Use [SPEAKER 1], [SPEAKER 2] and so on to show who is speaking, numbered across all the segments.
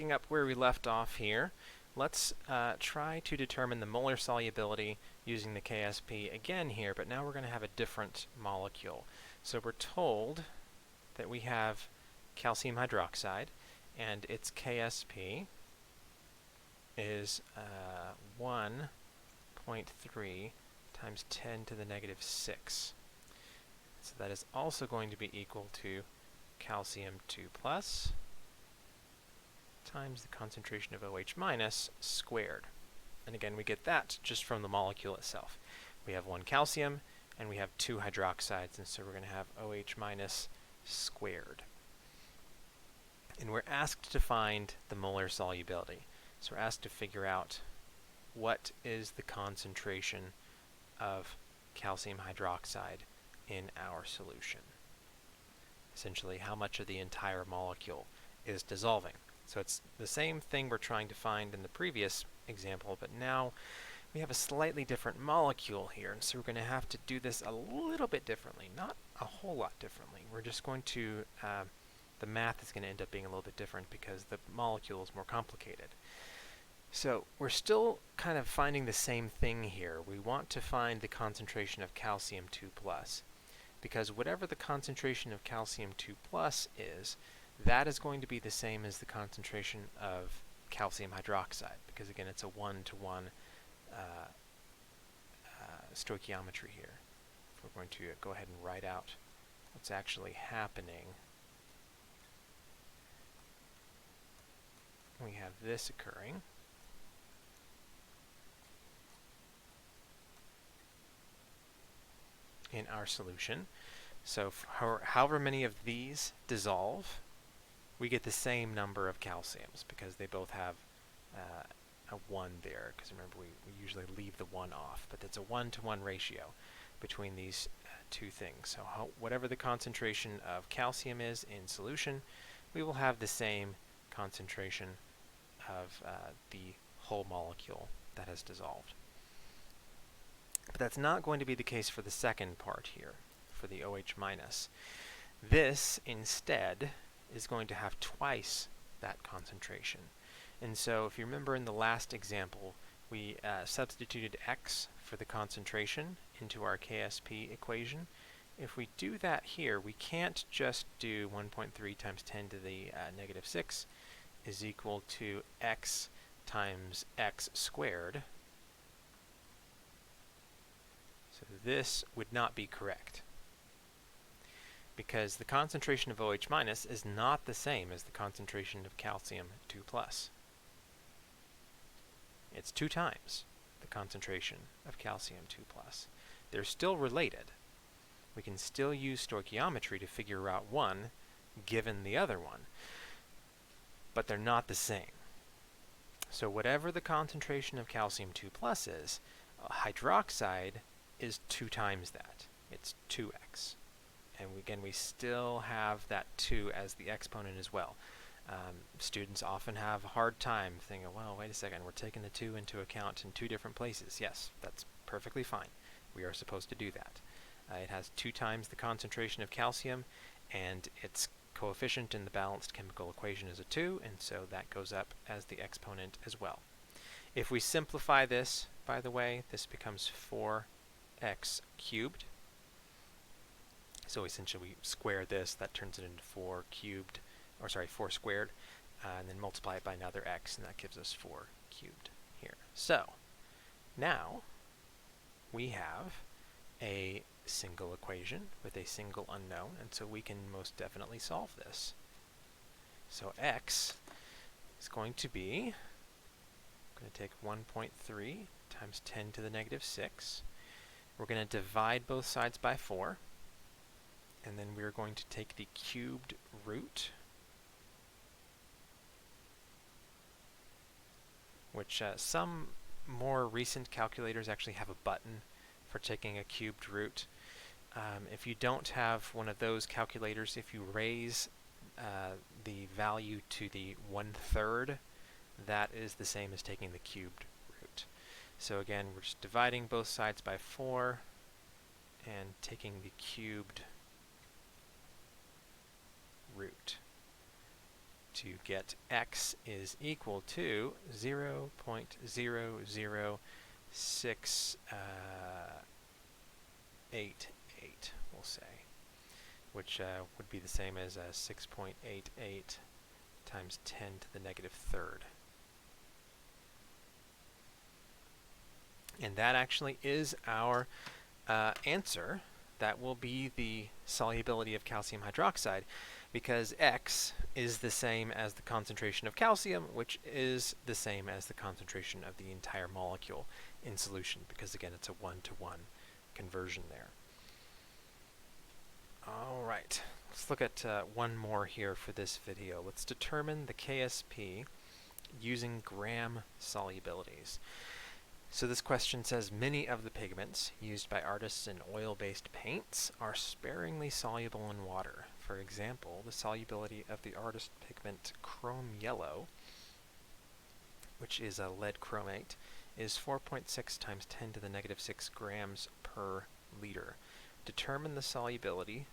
[SPEAKER 1] picking up where we left off here, let's try to determine the molar solubility using the KSP again here, but now we're going to have a different molecule. So we're told that we have calcium hydroxide, and its KSP is 1.3 times 10 to the negative 6. So that is also going to be equal to calcium 2 plus times the concentration of OH minus squared. And again, we get that just from the molecule itself. We have one calcium and we have two hydroxides, and so we're going to have OH minus squared. And we're asked to find the molar solubility. So we're asked to figure out what is the concentration of calcium hydroxide in our solution. Essentially, how much of the entire molecule is dissolving. So it's the same thing we're trying to find in the previous example, but now we have a slightly different molecule here, and so we're going to have to do this a little bit differently, not a whole lot differently. We're just going to, the math is going to end up being a little bit different because the molecule is more complicated. So we're still kind of finding the same thing here. We want to find the concentration of calcium 2 plus, because whatever the concentration of calcium 2 plus is, that is going to be the same as the concentration of calcium hydroxide, because again, it's a one-to-one stoichiometry here. If we're going to go ahead and write out what's actually happening, we have this occurring. In our solution. So however many of these dissolve, we get the same number of calciums because they both have a 1 there, because remember we usually leave the 1 off, but it's a 1-to-1 ratio between these two things. So whatever the concentration of calcium is in solution, we will have the same concentration of the whole molecule that has dissolved. But that's not going to be the case for the second part here, for the OH minus. This, instead, is going to have twice that concentration. And so if you remember in the last example, we substituted X for the concentration into our KSP equation. If we do that here, we can't just do 1.3 times 10 to the negative 6 is equal to X times X squared. So this would not be correct, because the concentration of OH minus is not the same as the concentration of calcium 2 plus. It's 2 times the concentration of calcium 2 plus. They're still related. We can still use stoichiometry to figure out one given the other one, but they're not the same. So whatever the concentration of calcium 2 plus is, hydroxide is 2 times that. It's 2x. And again, we still have that 2 as the exponent as well. Students often have a hard time thinking, well, wait a second, we're taking the 2 into account in 2 different places. Yes, that's perfectly fine. We are supposed to do that. It has 2 times the concentration of calcium, and its coefficient in the balanced chemical equation is a 2, and so that goes up as the exponent as well. If we simplify this, by the way, this becomes 4x cubed. So essentially we square this, that turns it into 4 cubed, or sorry, 4 squared, and then multiply it by another x, and that gives us 4 cubed here. So now we have a single equation with a single unknown, and so we can most definitely solve this. So x is going to be, I'm going to take 1.3 times 10 to the negative 6. We're going to divide both sides by 4, and then we're going to take the cubed root, which some more recent calculators actually have a button for taking a cubed root. If you don't have one of those calculators, if you raise the value to the 1/3, that is the same as taking the cubed root. So again, we're just dividing both sides by 4 and taking the cubed root to get x is equal to 0.00688, we'll say, which would be the same as 6.88 times 10 to the negative third. And that actually is our answer. That will be the solubility of calcium hydroxide, because X is the same as the concentration of calcium, which is the same as the concentration of the entire molecule in solution, because again, it's a one-to-one conversion there. All right, let's look at one more here for this video. Let's determine the KSP using gram solubilities. So this question says, many of the pigments used by artists in oil-based paints are sparingly soluble in water. For example, the solubility of the artist pigment chrome yellow, which is a lead chromate, is 4.6 times 10 to the negative 6 grams per liter. Determine the solubility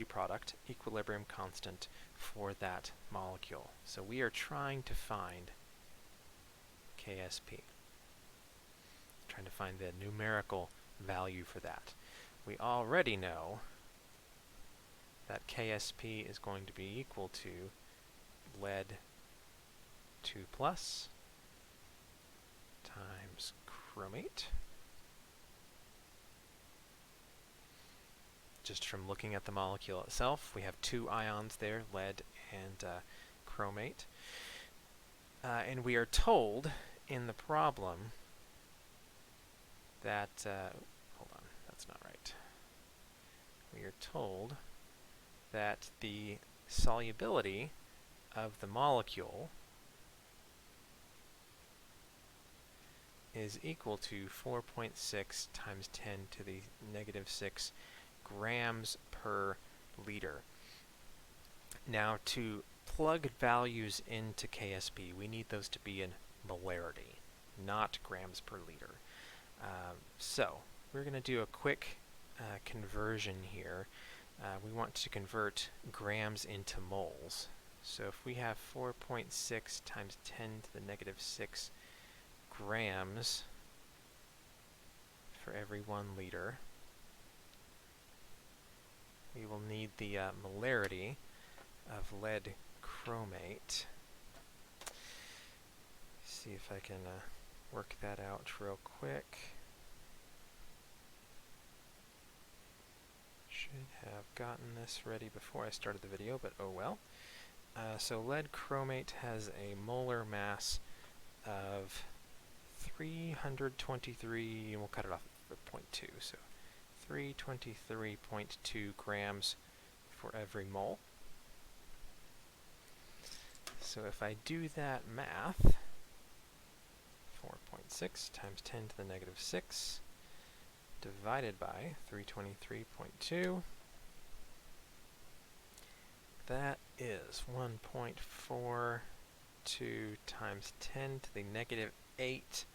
[SPEAKER 1] product equilibrium constant for that molecule. So we are trying to find KSP. Trying to find the numerical value for that. We already know that KSP is going to be equal to lead 2 plus times chromate. Just from looking at the molecule itself, we have two ions there, lead and chromate. And we are told in the problem that, hold on, that's not right. We are told that the solubility of the molecule is equal to 4.6 times 10 to the negative 6 grams per liter. Now, to plug values into KSP, we need those to be in molarity, not grams per liter. So we're going to do a quick conversion here. We want to convert grams into moles. So if we have 4.6 times 10 to the negative 6 grams for every 1 liter, we will need the molarity of lead chromate. See if I can work that out real quick. Should have gotten this ready before I started the video, but oh well. So lead chromate has a molar mass of 323, and we'll cut it off at 0.2, so 323.2 grams for every mole. So if I do that math, 4.6 times 10 to the negative 6 divided by 323.2, that is 1.42 times 10 to the negative 8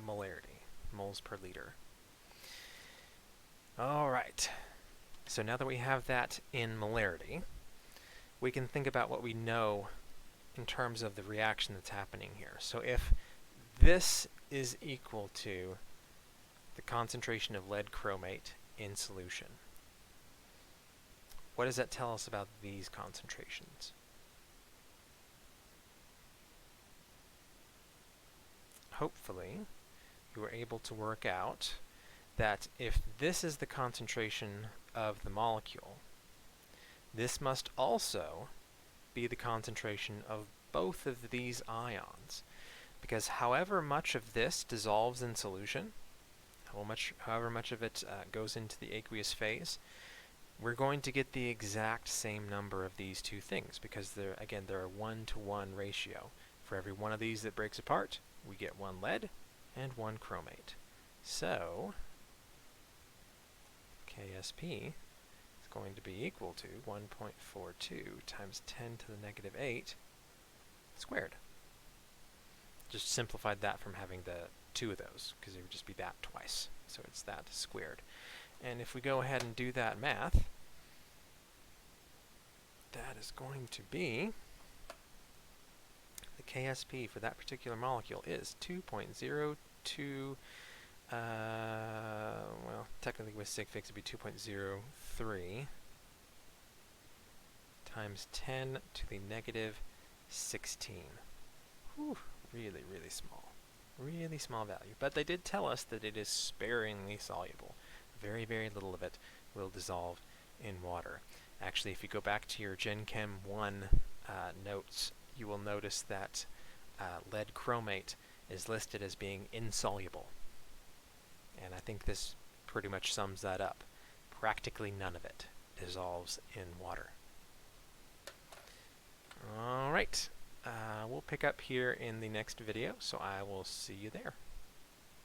[SPEAKER 1] molarity, moles per liter. All right, so now that we have that in molarity, we can think about what we know in terms of the reaction that's happening here. So if this is equal to the concentration of lead chromate in solution, what does that tell us about these concentrations? Hopefully, you were able to work out that if this is the concentration of the molecule, this must also be the concentration of both of these ions, because however much of this dissolves in solution, however much of it goes into the aqueous phase, we're going to get the exact same number of these two things, because they're a 1-to-1 ratio. For every one of these that breaks apart, we get 1 lead and 1 chromate. So KSP is going to be equal to 1.42 times 10 to the negative 8 squared. Just simplified that from having the 2 of those, because it would just be that twice. So it's that squared. And if we go ahead and do that math, is going to be, the KSP for that particular molecule is 2.02, well, technically with sig figs it would be 2.03 times 10 to the negative 16. Whew, really, really small. Really small value. But they did tell us that it is sparingly soluble. Very, very little of it will dissolve in water. Actually, if you go back to your Gen Chem 1 notes, you will notice that lead chromate is listed as being insoluble. And I think this pretty much sums that up. Practically none of it dissolves in water. Alright, we'll pick up here in the next video, so I will see you there.